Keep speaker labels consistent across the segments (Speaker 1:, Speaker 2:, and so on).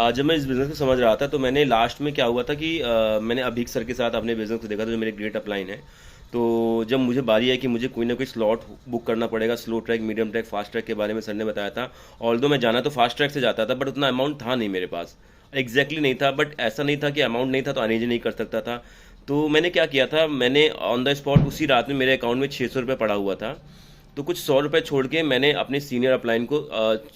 Speaker 1: जब मैं इस बिज़नेस को समझ रहा था तो मैंने लास्ट में क्या हुआ था कि मैंने अभीक सर के साथ अपने बिज़नेस को देखा था जो मेरे ग्रेट अपलाइन है। तो जब मुझे बारी आई कि मुझे कोई ना कोई स्लॉट बुक करना पड़ेगा, slow track, medium track, fast track के बारे में सर ने बताया था। ऑल्दो मैं जाना तो फास्ट ट्रैक से जाता था बट उतना अमाउंट था नहीं मेरे पास, एग्जैक्टली नहीं था। बट ऐसा नहीं था कि अमाउंट नहीं था तो अरेंज नहीं कर सकता था। तो मैंने क्या किया था, मैंने ऑन द स्पॉट उसी रात में मेरे अकाउंट में 600 रुपये पड़ा हुआ था। तो कुछ 100 रुपये छोड़ के मैंने अपने सीनियर अपलाइन को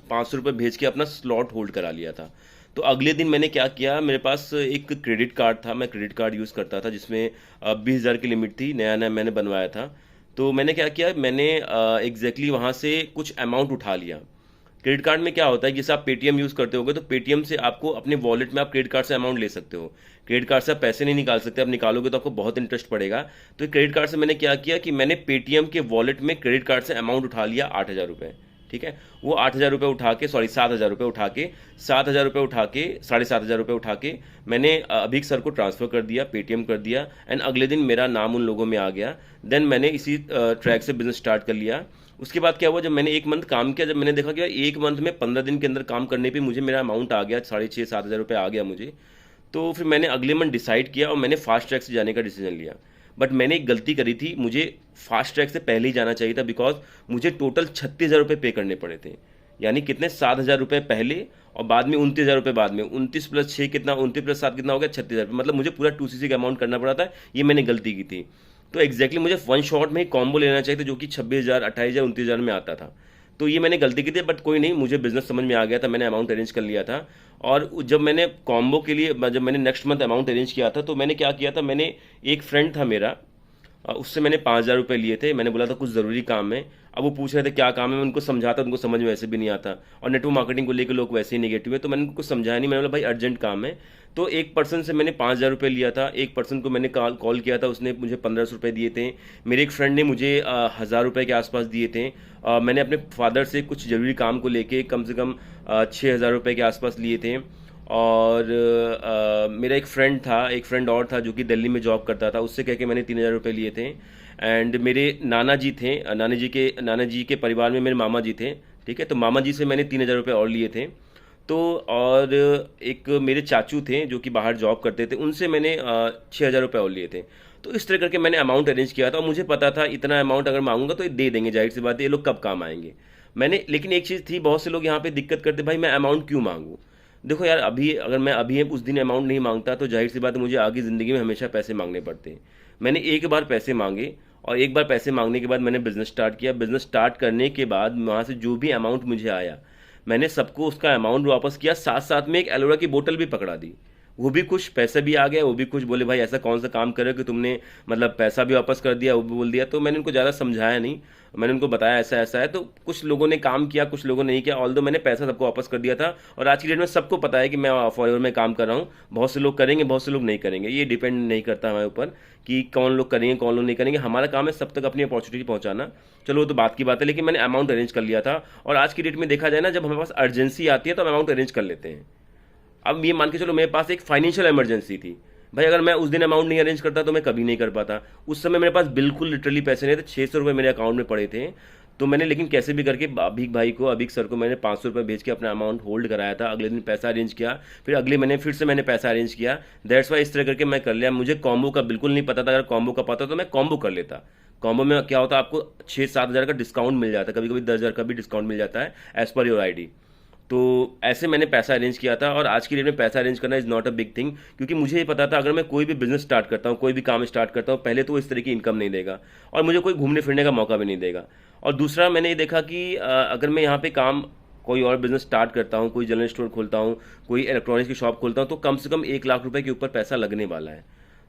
Speaker 1: 500 रुपये भेज के अपना स्लॉट होल्ड करा लिया था। तो अगले दिन मैंने क्या किया, मेरे पास एक क्रेडिट कार्ड था, मैं क्रेडिट कार्ड यूज़ करता था जिसमें 20,000 की लिमिट थी, नया नया मैंने बनवाया था। तो मैंने क्या किया, मैंने एग्जैक्टली वहाँ से कुछ अमाउंट उठा लिया। क्रेडिट कार्ड में क्या होता है, जैसे आप पेटीएम यूज़ करते होगे तो पेटीएम से आपको अपने वॉलेट में आप क्रेडिट कार्ड से अमाउंट ले सकते हो। क्रेडिट कार्ड से आप पैसे नहीं निकाल सकते, आप निकालोगे तो आपको बहुत इंटरेस्ट पड़ेगा। तो क्रेडिट कार्ड से मैंने क्या किया कि मैंने पेटीएम के वॉलेट में क्रेडिट कार्ड से अमाउंट उठा लिया 8,000 रुपये। ठीक है, वो 8,000 रुपये उठा के, सॉरी 7,000 रुपये उठा के, 7,000 रुपये उठा के, 7,500 रुपये उठा के मैंने अभीक सर को ट्रांसफ़र कर दिया, पेटीएम कर दिया। एंड अगले दिन मेरा नाम उन लोगों में आ गया। देन मैंने इसी ट्रैक से बिजनेस स्टार्ट कर लिया। उसके बाद क्या हुआ, जब मैंने 1 मंथ काम किया, जब मैंने देखा कि 1 मंथ में 15 दिन के अंदर काम करने पे मुझे मेरा अमाउंट आ गया, 6,500-7,000 रुपये आ गया मुझे। तो फिर मैंने अगले मंथ डिसाइड किया और मैंने फास्ट ट्रैक से जाने का डिसीजन लिया। बट मैंने एक गलती करी थी, मुझे फास्ट ट्रैक से पहले ही जाना चाहिए था, बिकॉज मुझे टोटल 36,000 रुपये पे करने पड़े थे। यानी कितने, 7,000 रुपये पहले और बाद में 29,000 रुपये बाद में, 29 + 6 कितना, 29 + 7 कितना हो गया, 36,000 रुपये। मतलब मुझे पूरा 2cc का अमाउंट करना पड़ा था, ये मैंने गलती की थी। तो एग्जैक्टली मुझे वन शॉट में ही कॉम्बो लेना चाहिए था जो कि 26,000, 28,000, 29,000 में आता था। तो ये मैंने गलती की थी, बट कोई नहीं, मुझे बिजनेस समझ में आ गया था, मैंने अमाउंट अरेंज कर लिया था। और जब मैंने कॉम्बो के लिए, जब मैंने नेक्स्ट मंथ अमाउंट अरेंज किया था तो मैंने क्या किया था, मैंने, एक फ्रेंड था मेरा, उससे मैंने 5,000 रुपये लिए थे। मैंने बोला था कुछ ज़रूरी काम है। अब वो पूछ रहे थे क्या काम है, मैं उनको समझाता, उनको समझ में वैसे भी नहीं आता। और नेटवर्क मार्केटिंग को लेकर लोग वैसे ही नेगेटिव है, तो मैंने उनको समझाया नहीं। मैंने बोला भाई अर्जेंट काम है। तो एक पर्सन से मैंने 5,000 रुपये लिया था, एक पर्सन को मैंने कॉल किया था, उसने मुझे 1,500 रुपये दिए थे। मेरे एक फ्रेंड ने मुझे 1,000 रुपये के आसपास दिए थे। मैंने अपने फादर से कुछ ज़रूरी काम को लेके कम से कम 6,000 रुपये के आसपास लिए थे। और मेरा एक फ्रेंड था, एक फ्रेंड और था जो कि दिल्ली में जॉब करता था, उससे कह के मैंने 3,000 रुपये लिए थे। एंड मेरे नाना जी थे, नाना जी के परिवार में मेरे मामा जी थे। ठीक है, तो मामा जी से मैंने 3,000 रुपये और लिए थे। तो और एक मेरे चाचू थे जो कि बाहर जॉब करते थे, उनसे मैंने 6,000 रुपये और लिए थे। तो इस तरह करके मैंने अमाउंट अरेंज किया था और मुझे पता था इतना अमाउंट अगर मांगूंगा तो ये दे देंगे, जाहिर सी बात है, ये लोग कब काम आएंगे। मैंने, लेकिन एक चीज़ थी, बहुत से लोग यहाँ पे दिक्कत करते, भाई मैं अमाउंट क्यों मांगूँ। देखो यार, अभी अगर मैं अभी उस दिन अमाउंट नहीं मांगता तो जाहिर सी बात है मुझे आगे ज़िंदगी में हमेशा पैसे मांगने पड़ते हैं। मैंने एक बार पैसे मांगे और एक बार पैसे मांगने के बाद मैंने बिज़नेस स्टार्ट किया। बिज़नेस स्टार्ट करने के बाद वहाँ से जो भी अमाउंट मुझे आया, मैंने सबको उसका अमाउंट वापस किया, साथ साथ में एक एलोवेरा की बोतल भी पकड़ा दी। वो भी खुश, पैसे भी आ गए, वो भी खुश, बोले भाई ऐसा कौन सा काम करे कि तुमने मतलब पैसा भी वापस कर दिया, वो भी बोल दिया। तो मैंने उनको ज़्यादा समझाया नहीं, मैंने उनको बताया ऐसा ऐसा है। तो कुछ लोगों ने काम किया, कुछ लोगों ने नहीं किया, ऑल्दो मैंने पैसा सबको वापस कर दिया था। और आज की डेट में सबको पता है कि मैं फॉरएवर में काम कर रहा हूँ। बहुत से लोग करेंगे, बहुत से लोग नहीं करेंगे, ये डिपेंड नहीं करता हमारे ऊपर कि कौन लोग करेंगे कौन लोग नहीं करेंगे। हमारा काम है सब तक अपनी अपॉर्चुनिटी पहुंचाना। चलो वो तो बात की बात है, लेकिन मैंने अमाउंट अरेंज कर लिया था। और आज की डेट में देखा जाए ना, जब हमारे पास अर्जेंसी आती है तो हम अमाउंट अरेंज कर लेते हैं। अब ये मान के चलो मेरे पास एक फाइनेंशियल इमरजेंसी थी, भाई अगर मैं उस दिन अमाउंट नहीं अरेंज करता तो मैं कभी नहीं कर पाता। उस समय मेरे पास बिल्कुल लिटरली पैसे नहीं थे, 600 रुपये मेरे अकाउंट में पड़े थे। तो मैंने लेकिन कैसे भी करके अभीक भाई को, अभीक सर को मैंने 500 रुपये भेज के अपना अमाउंट होल्ड कराया था। अगले दिन पैसा अरेंज किया, फिर अगले महीने फिर से मैंने पैसा अरेंज किया। दैट्स वाई इस तरह करके मैं कर लिया। मुझे कॉम्बो का बिल्कुल नहीं पता था, अगर कॉम्बो का पता तो मैं कॉम्बो कर लेता। कॉम्बो में क्या होता है, आपको 6-7 हज़ार का डिस्काउंट मिल जाता है, कभी कभी 10,000 का भी डिस्काउंट मिल जाता है एज पर योर आईडी। तो ऐसे मैंने पैसा अरेंज किया था। और आज की डेट में पैसा अरेंज करना is not a big thing, क्योंकि मुझे ये पता था अगर मैं कोई भी बिजनेस स्टार्ट करता हूँ, कोई भी काम स्टार्ट करता हूँ, पहले तो वो इस तरह की इनकम नहीं देगा और मुझे कोई घूमने फिरने का मौका भी नहीं देगा। और दूसरा मैंने ये देखा कि अगर मैं यहाँ पे काम, कोई और बिजनेस स्टार्ट करता हूँ, कोई जनरल स्टोर खोलता हूँ, कोई इलेक्ट्रॉनिक्स की शॉप खोलता हूँ, तो कम से कम 1 लाख रुपए के ऊपर पैसा लगने वाला है।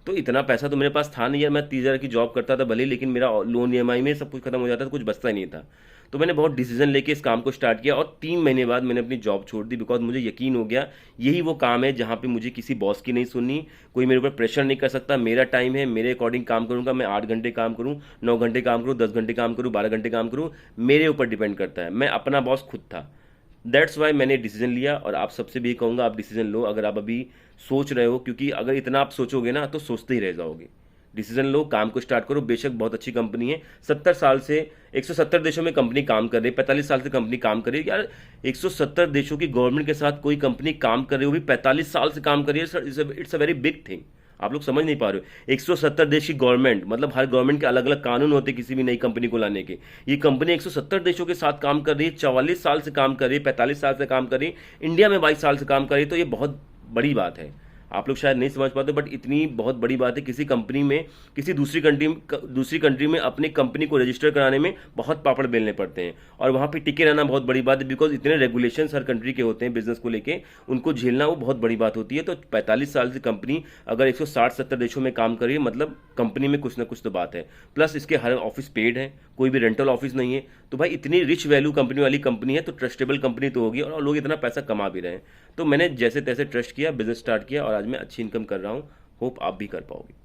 Speaker 1: तो इतना पैसा तो मेरे पास था नहीं यार। मैं 30,000 की जॉब करता था भले ही, लेकिन मेरा लोन ईएमआई में सब कुछ खत्म हो जाता था, कुछ बचता ही नहीं था। तो मैंने बहुत डिसीजन लेके इस काम को स्टार्ट किया और 3 महीने बाद मैंने अपनी जॉब छोड़ दी, बिकॉज मुझे यकीन हो गया यही वो काम है जहाँ पे मुझे किसी बॉस की नहीं सुननी, कोई मेरे ऊपर प्रेशर नहीं कर सकता। मेरा टाइम है, मेरे अकॉर्डिंग काम करूँगा। मैं 8 घंटे काम करूँ, 9 घंटे काम करूँ, 10 घंटे काम करूँ, 12 घंटे काम करूँ, मेरे ऊपर डिपेंड करता है। मैं अपना बॉस खुद था। दैट्स वाई मैंने डिसीजन लिया। और आप सबसे भी कहूँगा आप डिसीजन लो, अगर आप अभी सोच रहे हो, क्योंकि अगर इतना आप सोचोगे ना तो सोचते ही रह जाओगे। डिसीजन लो, काम को स्टार्ट करो। बेशक बहुत अच्छी कंपनी है, 70 साल से 170 देशों में कंपनी काम कर रही है, 45 साल से कंपनी काम कर रही है यार। 170 देशों की गवर्नमेंट के साथ कोई कंपनी काम कर रही है, वो भी 45 साल से काम कर रही है। It's a very big thing. आप लोग समझ नहीं पा रहे हो। 170 देश की गवर्नमेंट, मतलब हर गवर्नमेंट के अलग अलग कानून होते हैं किसी भी नई कंपनी को लाने के। ये कंपनी 170 देशों के साथ काम कर रही है, 44 साल से काम कर रही है, 45 साल से काम कर रही है, इंडिया में 22 साल से काम कर रही है। तो ये बहुत बड़ी बात है। आप लोग शायद नहीं समझ पाते, बट इतनी बहुत बड़ी बात है। किसी कंपनी में, किसी दूसरी कंट्री में अपनी कंपनी को रजिस्टर कराने में बहुत पापड़ बेलने पड़ते हैं, और वहाँ पे टिके रहना बहुत बड़ी बात है, बिकॉज इतने रेगुलेशंस हर कंट्री के होते हैं बिजनेस को लेके, उनको झेलना वो बहुत बड़ी बात होती है। तो 45 साल से कंपनी अगर 160-70 देशों में काम कर रही है, मतलब कंपनी में कुछ ना कुछ तो बात है। प्लस इसके हर ऑफिस पेड है, कोई भी रेंटल ऑफिस नहीं है। तो भाई इतनी रिच वैल्यू कंपनी वाली कंपनी है, तो ट्रस्टेबल कंपनी तो होगी, और लोग इतना पैसा कमा भी रहे हैं। तो मैंने जैसे तैसे ट्रस्ट किया, बिजनेस स्टार्ट किया, और आज मैं अच्छी इनकम कर रहा हूँ। होप आप भी कर पाओगे।